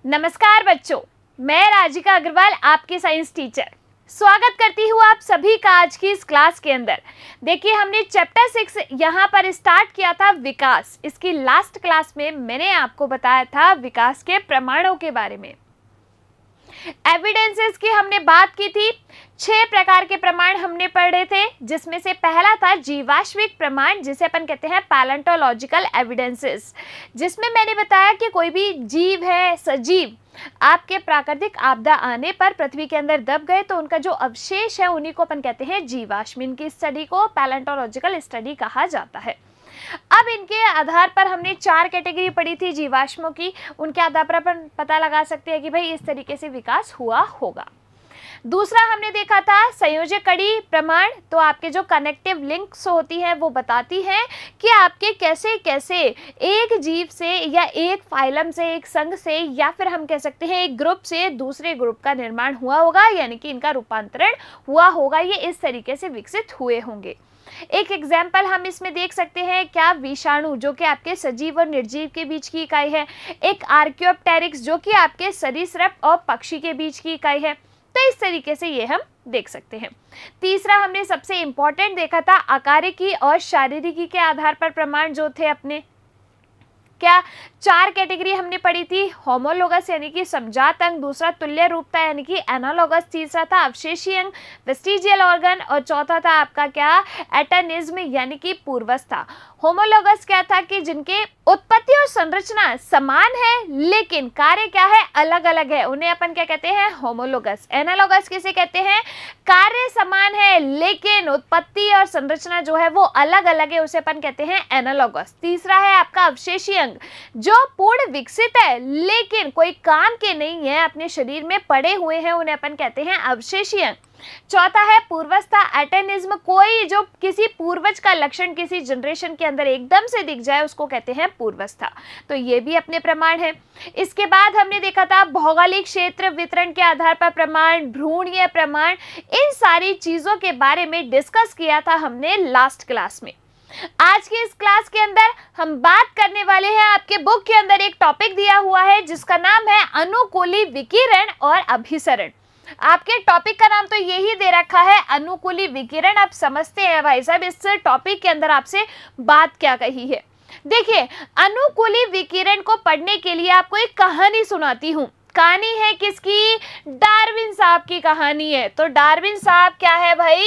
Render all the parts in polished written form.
नमस्कार बच्चों, मैं राजिका अग्रवाल आपकी साइंस टीचर स्वागत करती हूँ आप सभी का आज की इस क्लास के अंदर। देखिए, हमने चैप्टर 6 यहाँ पर स्टार्ट किया था विकास। इसकी लास्ट क्लास में मैंने आपको बताया था विकास के प्रमाणों के बारे में। एविडेंसेस की हमने बात की थी। 6 प्रकार के प्रमाण हमने पढ़े थे, जिसमें से पहला था जीवाश्मिक प्रमाण, जिसे अपन कहते हैं पैलेंटोलॉजिकल एविडेंसेस, जिसमें मैंने बताया कि कोई भी जीव है, सजीव, आपके प्राकृतिक आपदा आने पर पृथ्वी के अंदर दब गए तो उनका जो अवशेष है उन्हीं को अपन कहते हैं जीवाश्म। इनकी स्टडी को पैलेंटोलॉजिकल स्टडी कहा जाता है। अब इनके आधार पर हमने 4 कैटेगरी पढ़ी थी जीवाश्मों की। उनके आधार पर अपन पता लगा सकते हैं कि भाई इस तरीके से विकास हुआ होगा। दूसरा हमने देखा था संयोजक कड़ी प्रमाण। तो आपके जो कनेक्टिव लिंक्स होती हैं वो बताती हैं कि आपके कैसे कैसे एक जीव से या एक फाइलम से, एक संघ से, या फिर हम कह सकते हैं एक ग्रुप से दूसरे ग्रुप का निर्माण हुआ होगा, यानी कि इनका रूपांतरण हुआ होगा। ये इस तरीके से विकसित हुए होंगे। एक एग्जाम्पल हम इसमें देख सकते हैं, क्या विषाणु जो कि आपके सजीव और निर्जीव के बीच की इकाई है, एक आर्कियोप्टेरिक्स जो कि आपके सरीसृप और पक्षी के बीच की इकाई है। तो इस तरीके से ये हम देख सकते हैं। तीसरा हमने सबसे इंपॉर्टेंट देखा था आकारिकी और शारीरिकी के आधार पर प्रमाण जो थे अपने। क्या 4 कैटेगरी हमने पढ़ी थी, होमोलोगस यानी कि समजात अंग, दूसरा तुल्य रूपता यानी कि एनालोगस, तीसरा था अवशेषी अंग वेस्टिजियल ऑर्गन, और चौथा था आपका क्या एटनिज्म यानी कि पूर्वस्था। होमोलोगस क्या था कि जिनके उत्पत्ति और संरचना समान है लेकिन कार्य क्या है, अलग अलग है, उन्हें अपन क्या कहते हैं, होमोलोगस। एनालोगस किसे कहते हैं, कार्य समान है लेकिन उत्पत्ति और संरचना जो है वो अलग अलग है, उसे अपन कहते हैं एनालोगस। तीसरा है आपका अवशेषी अंग, जो पूर्ण विकसित है लेकिन कोई काम के नहीं है, अपने शरीर में पड़े हुए हैं, उन्हें अपन कहते हैं अवशेषी अंग। चौथा है पूर्वस्था एटेनिज्म, कोई जो किसी पूर्वज का लक्षण किसी जनरेशन के अंदर एकदम से दिख जाए उसको कहते हैं पूर्वस्था। तो ये भी अपने प्रमाण है। इसके बाद हमने देखा था भौगोलिक क्षेत्र वितरण के आधार पर प्रमाण, भ्रूणीय प्रमाण, इन सारी चीजों के बारे में डिस्कस किया था हमने लास्ट क्लास में। आज की इस क्लास के अंदर हम बात करने वाले हैं, आपके बुक के अंदर एक टॉपिक दिया हुआ है जिसका नाम है अनुकूली विकिरण और अभिसरण। आपके टॉपिक का नाम तो यही दे रखा है अनुकूली विकिरण। आप समझते हैं भाई साहब इस टॉपिक के अंदर आपसे बात क्या कही है। देखिए, अनुकूली विकिरण को पढ़ने के लिए आपको एक कहानी सुनाती हूँ। कहानी है किसकी, डार्विन साहब की कहानी है। तो डार्विन साहब क्या है भाई,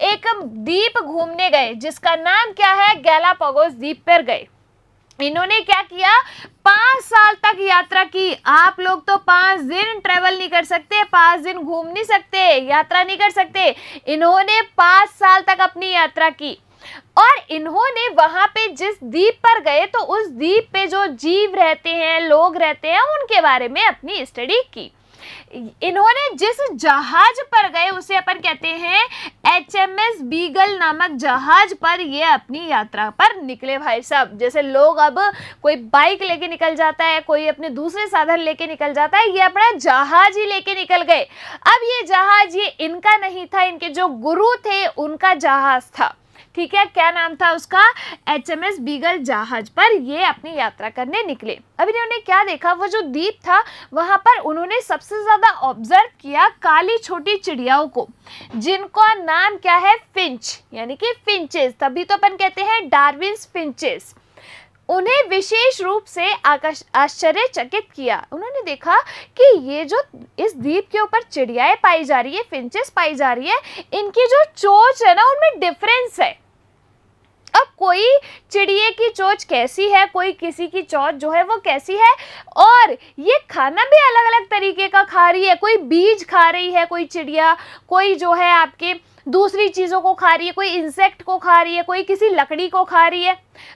एक द्वीप घूमने गए जिसका नाम क्या है, गैलापागोस द्वीप पर गए। इन्होंने क्या किया, 5 साल तक यात्रा की। आप लोग तो 5 दिन ट्रेवल नहीं कर सकते, 5 दिन घूम नहीं सकते, यात्रा नहीं कर सकते। इन्होंने 5 साल तक अपनी यात्रा की और इन्होंने वहां पे जिस द्वीप पर गए तो उस द्वीप पे जो जीव रहते हैं, लोग रहते हैं, उनके बारे में अपनी स्टडी की। इन्होंने जिस जहाज पर गए उसे अपन कहते हैं HMS बीगल नामक जहाज पर ये अपनी यात्रा पर निकले भाई साहब। जैसे लोग अब कोई बाइक लेके निकल जाता है, कोई अपने दूसरे साधन लेके निकल जाता है, ये अपना जहाज ही लेके निकल गए। अब ये जहाज ये इनका नहीं था, इनके जो गुरु थे उनका जहाज था। ठीक है, क्या नाम था उसका, HMS बीगल जहाज पर ये अपनी यात्रा करने निकले। अब इन्होंने क्या देखा, वो जो द्वीप था वहां पर उन्होंने सबसे ज्यादा ऑब्जर्व किया काली छोटी चिड़ियाओं को, जिनका नाम क्या है, फिंच यानी कि फिंचेस। तभी तो अपन कहते हैं डार्विन्स फिंचेस। उन्हें विशेष रूप से आश्चर्यचकित किया। उन्होंने देखा कि ये जो इस द्वीप के ऊपर चिड़ियाएं पाई जा रही है, फिंचेस पाई जा रही है, इनकी जो चोंच है ना उनमें डिफरेंस है। अब कोई चिड़िए की चोंच कैसी है, कोई किसी की चोंच जो है वो कैसी है, और ये खाना भी अलग अलग तरीके का खा रही है। कोई बीज खा रही है कोई चिड़िया, कोई जो है आपके दूसरी चीजों को खा रही है, कोई इंसेक्ट को खा रही है, कोई किसी लकड़ी को खा रही है।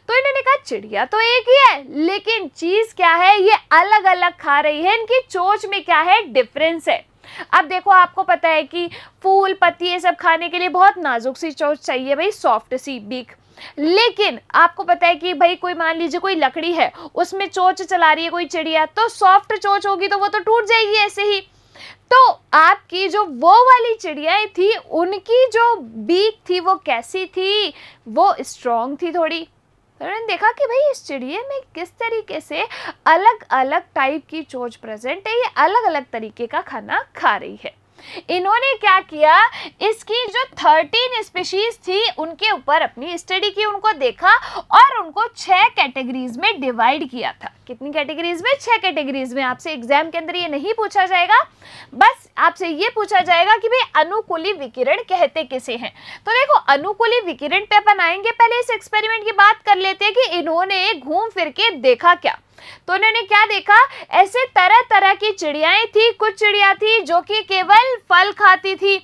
तो इन्होंने कहा चिड़िया तो एक ही है लेकिन चीज क्या है, ये अलग अलग खा रही है, इनकी चोंच में क्या है, डिफरेंस है। अब देखो, आपको पता है कि फूल पत्ती ये सब खाने के लिए बहुत नाजुक सी चोंच चाहिए भाई, सॉफ्ट सी बीक। लेकिन आपको पता है कि भाई कोई मान लीजिए कोई लकड़ी है, उसमें चोंच चला रही है कोई चिड़िया, तो सॉफ्ट चोंच होगी तो वो तो टूट जाएगी ऐसे ही। तो आपकी जो वो वाली चिड़ियाएं थी उनकी जो बीक थी वो कैसी थी, वो स्ट्रॉन्ग थी थोड़ी, तो उन्होंने देखा कि भाई इस चिड़िया में किस तरीके से अलग अलग टाइप की चोंच प्रेजेंट है, ये अलग अलग तरीके का खाना खा रही है। इन्होंने क्या किया, इसकी जो 13 स्पीशीज थी उनके ऊपर अपनी स्टडी की, उनको देखा और उनको 6 कैटेगरीज में डिवाइड किया था। कितनी कैटेगरीज में? 6 कैटेगरीज में। आपसे एग्जाम के अंदर ये नहीं पूछा जाएगा, बस आपसे ये पूछा जाएगा कि भाई अनुकूली विकिरण कहते किसे हैं। तो देखो अनुकूली विकिरण पे अपन आएंगे, पहले इस एक्सपेरिमेंट की बात कर लेते हैं कि इन्होंने घूम फिर के देखा क्या। तो उन्होंने क्या देखा, ऐसे तरह तरह की चिड़ियाएं थी। कुछ चिड़िया थी जो कि केवल फल खाती थी,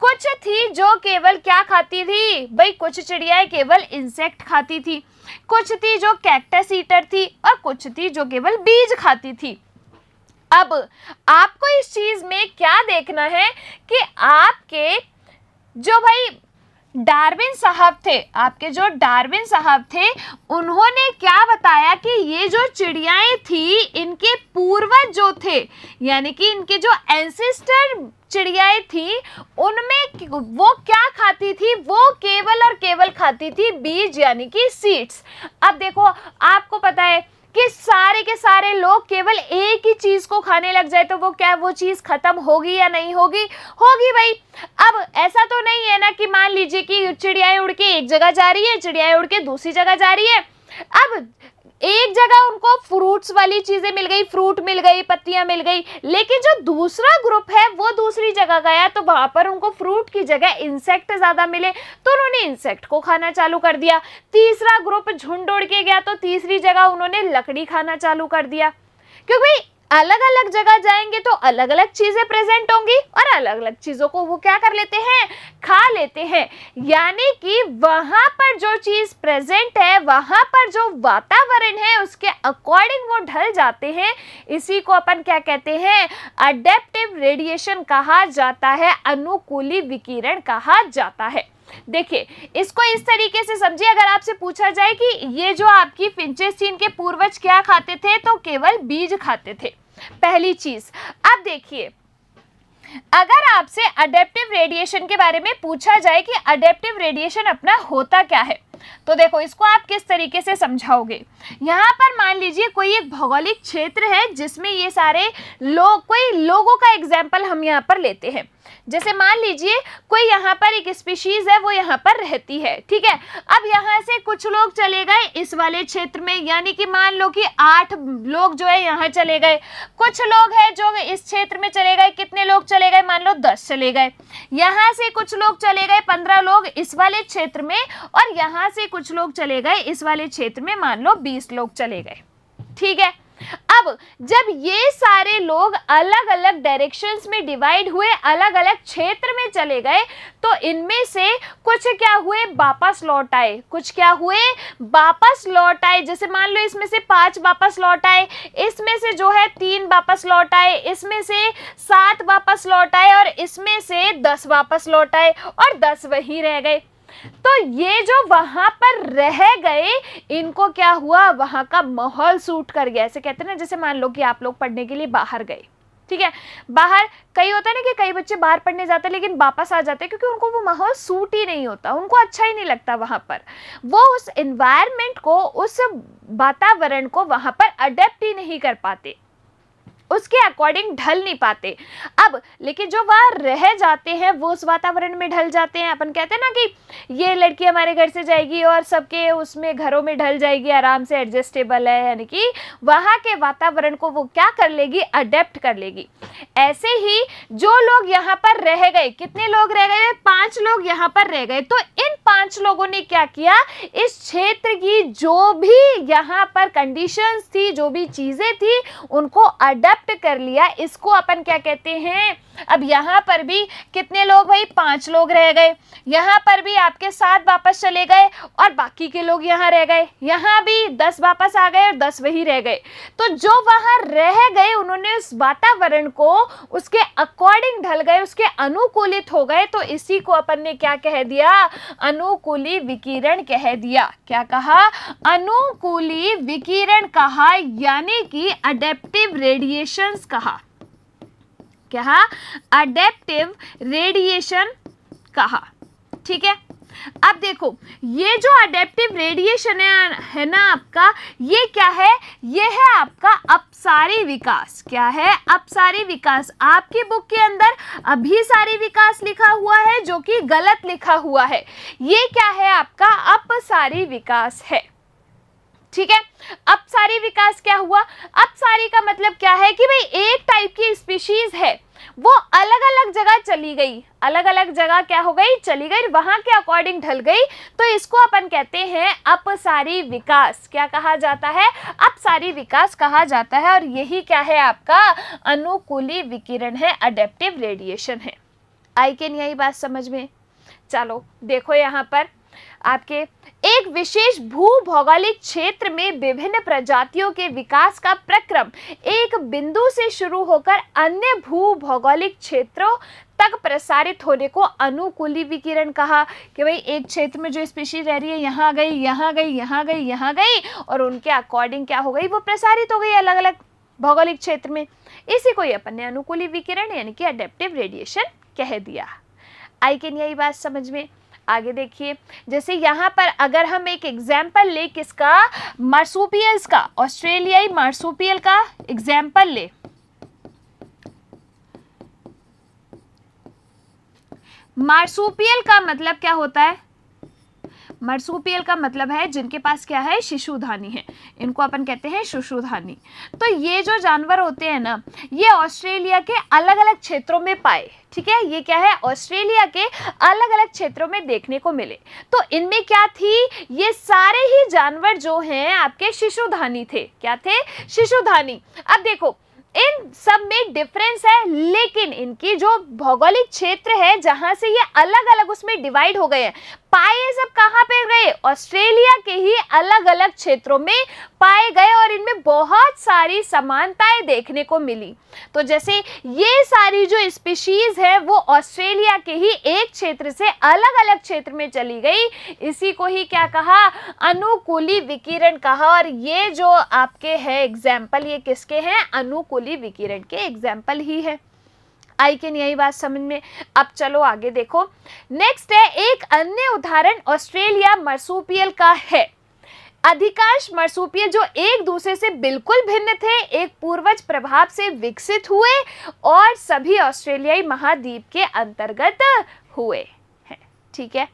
कुछ थी जो केवल क्या खाती थी भाई, कुछ चिड़ियाएं केवल इंसेक्ट खाती थी, कुछ थी जो कैक्टस ईटर थी और कुछ थी जो केवल बीज खाती थी। अब आपको इस चीज में क्या देखना है कि आपके जो भाई डार्विन साहब थे, आपके जो डार्विन साहब थे, उन्होंने क्या बताया कि ये जो चिड़ियाएं थी इनके पूर्वज जो थे, यानी कि इनके जो एंसेस्टर चिड़ियाएं थी, उनमें वो क्या खाती थी, वो केवल और केवल खाती थी बीज यानी कि सीड्स। अब देखो आपको पता है कि सारे के सारे लोग केवल एक ही चीज को खाने लग जाए तो वो क्या, वो चीज खत्म होगी या नहीं होगी? होगी भाई। अब ऐसा तो नहीं है ना कि मान लीजिए कि चिड़ियाएं उड़ के एक जगह जा रही है, चिड़ियाएं उड़ के दूसरी जगह जा रही है। अब एक जगह उनको फ्रूट्स वाली चीजें मिल गई, फ्रूट मिल गई, पत्तियां मिल गई, लेकिन जो दूसरा ग्रुप है वो दूसरी जगह गया तो वहां पर उनको फ्रूट की जगह इंसेक्ट ज्यादा मिले तो उन्होंने इंसेक्ट को खाना चालू कर दिया। तीसरा ग्रुप झुंड उड़ के गया तो तीसरी जगह उन्होंने लकड़ी खाना चालू कर दिया, क्योंकि अलग अलग जगह जाएंगे तो अलग अलग चीजें प्रेजेंट होंगी और अलग अलग चीजों को वो क्या कर लेते हैं, खा लेते हैं। यानी कि वहां पर जो चीज प्रेजेंट है, वहां पर जो वातावरण है उसके अकॉर्डिंग वो ढल जाते हैं। इसी को अपन क्या कहते हैं, अडेप्टिव रेडिएशन कहा जाता है, अनुकूली विकिरण कहा जाता है। देखिए इसको इस तरीके से समझिए, अगर आपसे पूछा जाए कि ये जो आपकी फिंचेस थी इनके पूर्वज क्या खाते थे, तो केवल बीज खाते थे, पहली चीज। अब देखिए अगर आपसे अडेप्टिव रेडिएशन के बारे में पूछा जाए कि अडेप्टिव रेडिएशन अपना होता क्या है, तो देखो इसको आप किस तरीके से समझाओगे। यहाँ पर मान लीजिए कोई एक भौगोलिक क्षेत्र है जिसमें ये सारे लोग, कोई लोगों का एग्जाम्पल हम यहाँ पर लेते हैं। जैसे मान लीजिए कोई यहाँ पर एक स्पीशीज है, वो यहाँ पर रहती है, ठीक है। अब यहाँ से कुछ लोग चले गए इस वाले क्षेत्र में, यानी कि मान लो कि 8 लोग जो है यहाँ चले गए, कुछ लोग हैं जो इस क्षेत्र में चले गए, कितने लोग चले गए, मान लो 10 चले गए। यहाँ से कुछ लोग चले गए 15 लोग इस वाले क्षेत्र में, और यहाँ से कुछ लोग चले गए इस वाले क्षेत्र में, मान लो 20 लोग चले गए, ठीक है। अब जब ये सारे लोग अलग अलग डायरेक्शंस में डिवाइड हुए, अलग अलग क्षेत्र में चले गए, तो इनमें से कुछ क्या हुए, वापस लौट आए, कुछ क्या हुए, वापस लौट आए। जैसे मान लो इसमें से 5 वापस लौट आए, इसमें से जो है 3 वापस लौट आए, इसमें से 7 वापस लौट आए, और इसमें से 10 वापस लौट आए, और 10 वहीं रह गए। तो ये जो वहां पर रह गए, इनको क्या हुआ, वहां का माहौल सूट कर गया। ऐसे कहते हैं ना, जैसे मान लो कि आप लोग पढ़ने के लिए बाहर गए, ठीक है, बाहर कई होता है ना कि कई बच्चे बाहर पढ़ने जाते हैं लेकिन वापस आ जाते हैं क्योंकि उनको वो माहौल सूट ही नहीं होता, उनको अच्छा ही नहीं लगता वहां पर, वो उस एनवायरनमेंट को, उस वातावरण को वहां पर अडेप्ट ही नहीं कर पाते, उसके अकॉर्डिंग ढल नहीं पाते। अब लेकिन जो वहाँ रह जाते हैं वो उस वातावरण में ढल जाते हैं। अपन कहते हैं ना कि ये लड़की हमारे घर से जाएगी और सबके उसमें घरों में ढल जाएगी, आराम से एडजस्टेबल है, यानी कि वहाँ के वातावरण को वो क्या कर लेगी, अडेप्ट कर लेगी। ऐसे ही जो लोग यहाँ पर रह गए, कितने लोग रह गए, 5 लोग यहाँ पर रह गए, तो इन 5 लोगों ने क्या किया, इस क्षेत्र की जो भी यहाँ पर कंडीशंस थी, जो भी चीजें थी, उनको अडेप्ट कर लिया। इसको अपन क्या कहते हैं, अब यहाँ पर भी कितने लोग भाई, 5 लोग रह गए, यहाँ पर भी आपके 7 वापस चले गए और बाकी के लोग यहाँ रह गए, यहाँ भी 10 वापस आ गए और 10 वही रह गए। तो जो वहाँ रह गए उन्होंने उस वातावरण को उसके अकॉर्डिंग ढल गए, उसके अनुकूलित हो गए, तो इसी को अपन ने क्या कह दिया, अनुकूली विकिरण कह दिया। क्या कहा, अनुकूली विकिरण कहा, यानी कि अडेप्टिव रेडिएशंस कहा। क्या, अडेप्टिव रेडिएशन कहा, ठीक है। अब देखो ये जो अडेप्टिव रेडिएशन है ना आपका, ये क्या है, ये है आपका अपसारी विकास। क्या है, अपसारी विकास। आपकी बुक के अंदर अभिसारी विकास लिखा हुआ है जो कि गलत लिखा हुआ है। ये क्या है आपका अपसारी विकास है। ठीक है, अपसारी विकास क्या हुआ, अपसारी का मतलब क्या है कि भाई एक टाइप की स्पीशीज है वो अलग अलग जगह चली गई, अलग अलग जगह क्या हो गई, चली गई, वहां के अकॉर्डिंग ढल गई, तो इसको अपन कहते हैं अपसारी विकास। क्या कहा जाता है, अपसारी विकास कहा जाता है। और यही क्या है आपका अनुकूली विकिरण है, अडेप्टिव रेडिएशन है। आई कैन यही बात समझ में। चलो देखो यहाँ पर आपके एक विशेष भूभौगोलिक क्षेत्र में विभिन्न प्रजातियों के विकास का प्रक्रम एक बिंदु से शुरू होकर अन्य भूभौगोलिक क्षेत्रों तक प्रसारित होने को अनुकूली विकिरण कहा। कि भाई एक क्षेत्र में जो स्पीशीज रह रही है यहाँ गई, यहाँ गई, यहाँ गई, यहाँ गई, और उनके अकॉर्डिंग क्या हो गई, वो प्रसारित हो गई अलग अलग भौगोलिक क्षेत्र में। इसी को अपन ने अनुकूली विकिरण यानी कि अडेप्टिव रेडिएशन कह दिया। आई कैन यही बात समझ में। आगे देखिए, जैसे यहाँ पर अगर हम एक एग्जाम्पल ले किसका, मार्सुपियल्स का, ऑस्ट्रेलियाई मार्सुपियल का एग्जाम्पल ले। मार्सुपियल का मतलब क्या होता है, मार्सुपियल का मतलब है जिनके पास क्या है, शिशुधानी है, इनको अपन कहते हैं शिशुधानी। तो ये जो जानवर होते हैं ना, ये ऑस्ट्रेलिया के अलग अलग क्षेत्रों में पाए। ठीक है, ये क्या है, ऑस्ट्रेलिया के अलग अलग क्षेत्रों में देखने को मिले। तो इनमें क्या थी, ये सारे ही जानवर जो हैं आपके शिशुधानी थे। क्या थे, शिशुधानी। अब देखो इन सब में डिफरेंस है, लेकिन इनकी जो भौगोलिक क्षेत्र है जहां से ये अलग अलग उसमें डिवाइड हो गए हैं, पाए सब कहाँ पे गए, ऑस्ट्रेलिया के ही अलग अलग क्षेत्रों में पाए गए, और इनमें बहुत सारी समानताएं देखने को मिली। तो जैसे ये सारी जो स्पीशीज है वो ऑस्ट्रेलिया के ही एक क्षेत्र से अलग अलग क्षेत्र में चली गई, इसी को ही क्या कहा, अनुकूली विकिरण कहा। और ये जो आपके है एग्जाम्पल, ये किसके हैं, अनुकूली विकिरण के एग्जाम्पल ही है। आई कैन यही बात समझ में। अब चलो आगे देखो, नेक्स्ट है एक अन्य उदाहरण ऑस्ट्रेलिया मार्सुपियल का है। अधिकांश मार्सुपियल जो एक दूसरे से बिल्कुल भिन्न थे, एक पूर्वज प्रभाव से विकसित हुए और सभी ऑस्ट्रेलियाई महाद्वीप के अंतर्गत हुए हैं। ठीक है,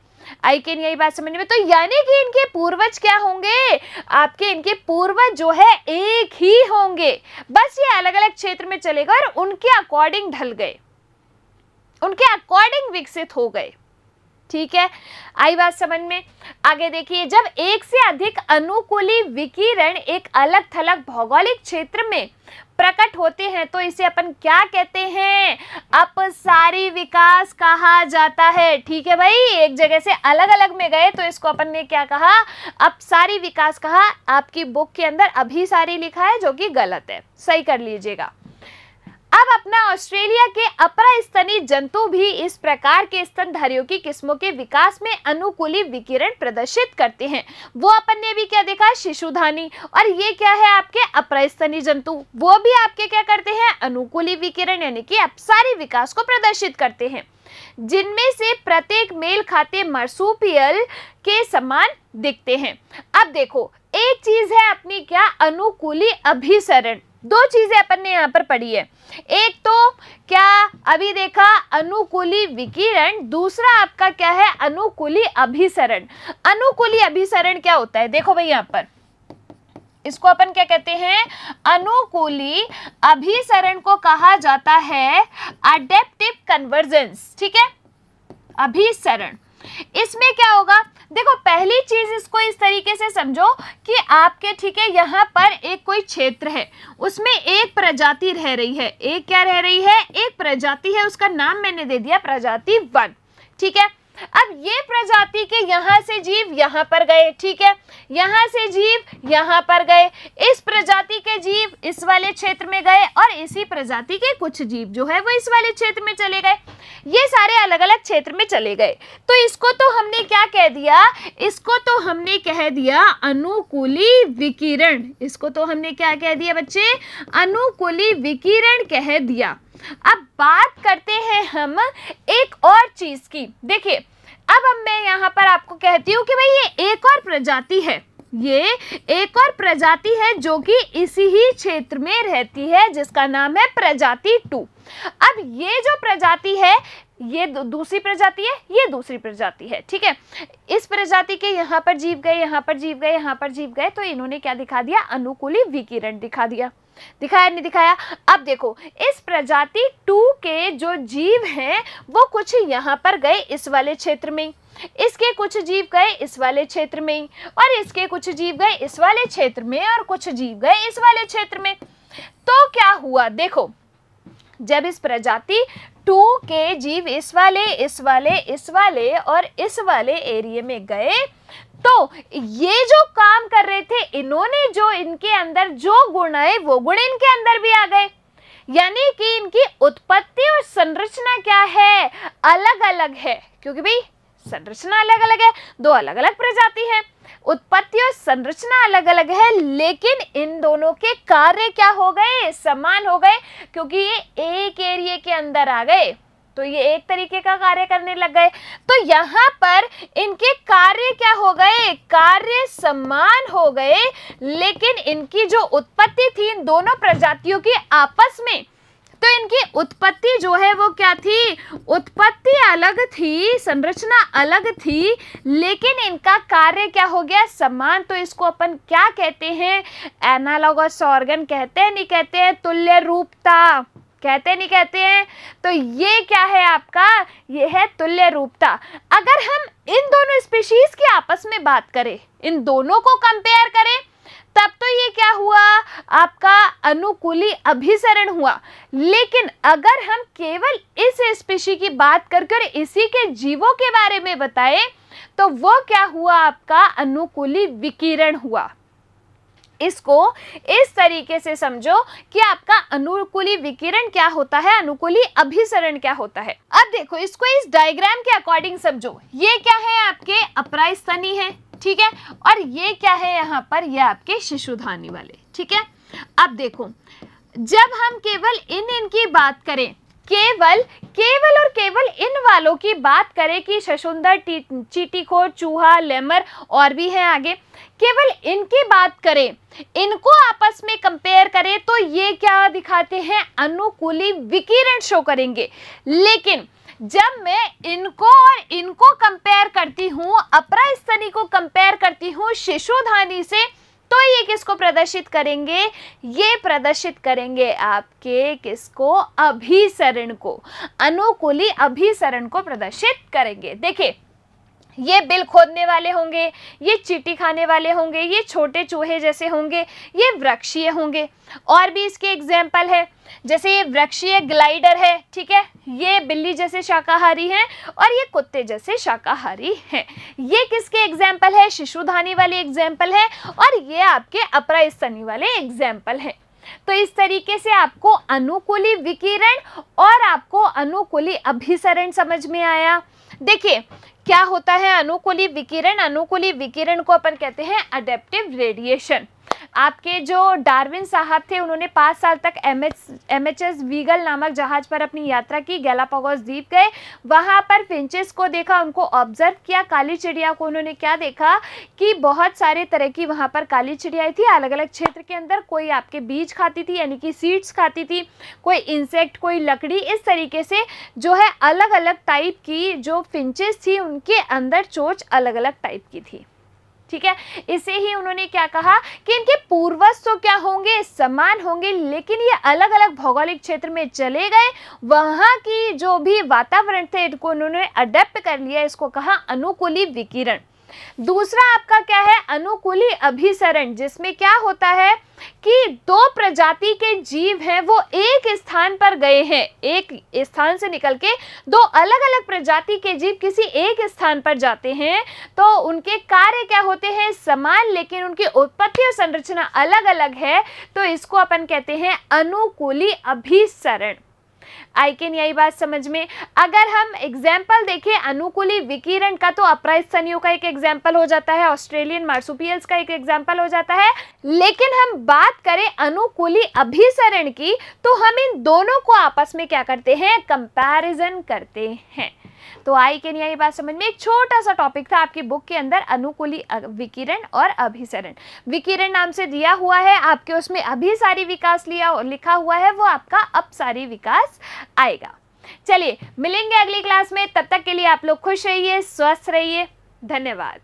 आई कैन यही बात समझ में। तो यानी कि इनके पूर्वज क्या होंगे, आपके इनके पूर्वज जो है एक ही होंगे, बस ये अलग अलग क्षेत्र में चले गए और उनके अकॉर्डिंग ढल गए, उनके अकॉर्डिंग विकसित हो गए। ठीक है, आई बात समझ में। आगे देखिए, जब एक से अधिक अनुकूली विकिरण एक अलग थलग भौगोलिक क्षेत्र में प्रकट होते हैं तो इसे अपन क्या कहते हैं, अपसारी विकास कहा जाता है। ठीक है भाई, एक जगह से अलग अलग में गए तो इसको अपन ने क्या कहा, अपसारी विकास कहा। आपकी बुक के अंदर अभिसारी लिखा है जो कि गलत है, सही कर लीजिएगा। अब अपना ऑस्ट्रेलिया के अपरास्तनी जंतु भी इस प्रकार के स्तनधारियों की किस्मों के विकास में अनुकूली विकिरण प्रदर्शित करते हैं। वो अपन ने भी क्या देखा, शिशुधानी, और ये क्या है आपके अपरास्तनी जंतु, वो भी आपके क्या करते हैं, अनुकूली विकिरण यानी कि अपसारी विकास को प्रदर्शित करते हैं, जिनमें से प्रत्येक मेल खाते मार्सुपियल के समान दिखते हैं। अब देखो एक चीज है अपनी क्या, अनुकूली अभिसरण। दो चीजें अपन ने यहाँ पर पढ़ी है, एक तो क्या अभी देखा अनुकूली विकिरण, दूसरा आपका क्या है अनुकूली अभिसरण। अनुकूली अभिसरण क्या होता है, देखो भाई यहाँ पर इसको अपन क्या कहते हैं, अनुकूली अभिसरण को कहा जाता है अडेप्टिव कन्वर्जेंस। ठीक है, अभिसरण, इसमें क्या होगा, देखो पहली चीज इसको इस तरीके से समझो कि आपके ठीक है यहाँ पर एक कोई क्षेत्र है, उसमें एक प्रजाति रह रही है, एक क्या रह रही है, एक प्रजाति है, उसका नाम मैंने दे दिया प्रजाति 1। ठीक है, अब ये प्रजाति के यहाँ से जीव यहाँ पर गए, ठीक है, यहाँ से जीव यहाँ पर गए, इस प्रजाति के जीव इस वाले क्षेत्र में गए और इसी प्रजाति के कुछ जीव जो है वो इस वाले क्षेत्र में चले गए, ये सारे अलग अलग क्षेत्र में चले गए। तो इसको तो हमने क्या कह दिया, इसको तो हमने कह दिया अनुकूली विकिरण, इसको तो हमने क्या कह दिया बच्चे, अनुकूली विकिरण कह दिया। अब बात करते हैं हम एक और चीज की। देखिए अब मैं यहाँ पर आपको कहती हूँ कि भाई ये एक और प्रजाति है, ये एक और प्रजाति है जो कि इसी ही क्षेत्र में रहती है, जिसका नाम है प्रजाति 2। अब ये जो प्रजाति है ये दूसरी प्रजाति है, ये दूसरी प्रजाति है, ठीक है। इस प्रजाति के यहाँ पर जीव गए, यहाँ पर जीव गए, यहाँ पर जीव गए, तो इन्होंने क्या दिखा दिया, अनुकूली विकिरण दिखा दिया। दिखाया नहीं दिखाया? अब देखो इस प्रजाति 2 के जो जीव हैं वो कुछ यहाँ पर गए इस वाले क्षेत्र में, इसके कुछ जीव गए इस वाले क्षेत्र में, और इसके कुछ जीव गए इस वाले क्षेत्र में, और कुछ जीव गए इस वाले क्षेत्र में। तो क्या हुआ, देखो जब इस प्रजाति 2 के जीव इस वाले इस वाले इस वाले और इस वाले एरिया में गए, तो ये जो काम कर रहे थे इन्होंने, जो इनके अंदर जो गुण है वो गुण इनके अंदर भी आ गए, यानी कि इनकी उत्पत्ति और संरचना क्या है, अलग अलग है, क्योंकि भाई संरचना अलग अलग है, दो अलग अलग प्रजाति है, उत्पत्ति और संरचना अलग अलग है, लेकिन इन दोनों के कार्य क्या हो गए, समान हो गए, क्योंकि ये एक एरिया के अंदर आ गए तो ये एक तरीके का कार्य करने लग गए। तो यहाँ पर इनके कार्य क्या हो गए, कार्य समान हो गए, लेकिन इनकी जो उत्पत्ति थी इन दोनों प्रजातियों की आपस में, तो इनकी उत्पत्ति जो है वो क्या थी, उत्पत्ति अलग थी, संरचना अलग थी, लेकिन इनका कार्य क्या हो गया, समान। तो इसको अपन क्या कहते हैं, एनालॉगस ऑर्गन कहते हैं, नहीं कहते हैं, तुल्य रूपता कहते नहीं कहते हैं। तो ये क्या है आपका, ये है तुल्य रूपता। अगर हम इन दोनों स्पीशीज की आपस में बात करें, इन दोनों को कंपेयर करें, तब तो ये क्या हुआ, आपका अनुकूली अभिसरण हुआ। लेकिन अगर हम केवल इस स्पीशी की बात करके और इसी के जीवों के बारे में बताएं, तो वो क्या हुआ, आपका अनुकूली विकिरण हुआ। इसको इस तरीके से समझो कि आपका अनुकूली विकिरण क्या होता है, अनुकूली अभिसरण क्या होता है। अब देखो इसको इस डायग्राम के अकॉर्डिंग समझो। ये क्या है, आपके अपरास्तनी है, ठीक है, और ये क्या है यहाँ पर, ये आपके शिशुधानी वाले, ठीक है। अब देखो जब हम केवल इनकी बात करें, केवल और केवल इन वालों की बात करें कि शशुंदर, चींटीखोर, चूहा, लेमर और भी हैं आगे, केवल इनकी बात करें, इनको आपस में कंपेयर करें, तो ये क्या दिखाते हैं, अनुकूली विकिरण शो करेंगे। लेकिन जब मैं इनको और इनको कंपेयर करती हूँ, अपरास्तनी को कंपेयर करती हूँ शिशुधानी से, तो ये किसको प्रदर्शित करेंगे, ये प्रदर्शित करेंगे आपके किसको, अभिसरण को, अनुकूली अभिसरण को प्रदर्शित करेंगे। देखिए ये बिल खोदने वाले होंगे, ये चींटी खाने वाले होंगे, ये छोटे चूहे जैसे होंगे, ये वृक्षीय होंगे। और भी इसके एग्जाम्पल है, जैसे ये वृक्षीय ग्लाइडर है, ठीक है, ये बिल्ली जैसे शाकाहारी हैं और ये कुत्ते जैसे शाकाहारी हैं। ये किसके एग्जाम्पल है, शिशुधानी वाले एग्जाम्पल है, और ये आपके अपरास्तनी वाले एग्जाम्पल हैं। तो इस तरीके से आपको अनुकूली विकिरण और आपको अनुकूली अभिसरण समझ में आया। देखिए क्या होता है अनुकूली विकिरण, अनुकूली विकिरण को अपन कहते हैं अडेप्टिव रेडिएशन। आपके जो डार्विन साहब थे उन्होंने 5 साल तक MHS वीगल नामक जहाज पर अपनी यात्रा की, गैलापागोस द्वीप गए, वहां पर फिंचेस को देखा, उनको ऑब्जर्व किया। काली चिड़िया को उन्होंने क्या देखा कि बहुत सारे तरह की वहां पर काली चिड़ियाएं थी अलग अलग क्षेत्र के अंदर, कोई आपके बीज खाती थी यानी कि सीड्स खाती थी, कोई इंसेक्ट, कोई लकड़ी, इस तरीके से जो है अलग अलग टाइप की जो फिंचेस थी उनके अंदर चोंच अलग अलग टाइप की थी, ठीक है। इसे ही उन्होंने क्या कहा कि इनके पूर्वज तो क्या होंगे, समान होंगे, लेकिन ये अलग अलग भौगोलिक क्षेत्र में चले गए, वहां की जो भी वातावरण थे इनको उन्होंने अडेप्ट कर लिया, इसको कहा अनुकूली विकिरण। दूसरा आपका क्या है, अनुकूली अभिसरण, जिसमें क्या होता है कि दो प्रजाति के जीव हैं वो एक स्थान पर गए हैं, एक स्थान से निकल के दो अलग अलग प्रजाति के जीव किसी एक स्थान पर जाते हैं, तो उनके कार्य क्या होते हैं, समान, लेकिन उनकी उत्पत्ति और संरचना अलग अलग है, तो इसको अपन कहते हैं अनुकूली अभिसरण। आई कैन यही बात समझ में। अगर हम एग्जाम्पल देखें अनुकूली विकिरण का, तो अपरास्तनियों का एक एग्जाम्पल हो जाता है, ऑस्ट्रेलियन मार्सुपियल्स का एक एग्जाम्पल हो जाता है। लेकिन हम बात करें अनुकूली अभिसरण की, तो हम इन दोनों को आपस में क्या करते हैं, कंपैरिजन करते हैं। तो आई कि नहीं आई बात समझ में? एक छोटा सा टॉपिक था आपकी बुक के अंदर, अनुकूली विकिरण और अभिसरण। विकिरण नाम से दिया हुआ है आपके, उसमें अभिसारी विकास लिखा हुआ है, वो आपका अपसारी विकास आएगा। चलिए मिलेंगे अगली क्लास में, तब तक के लिए आप लोग खुश रहिए, स्वस्थ रहिए, धन्यवाद।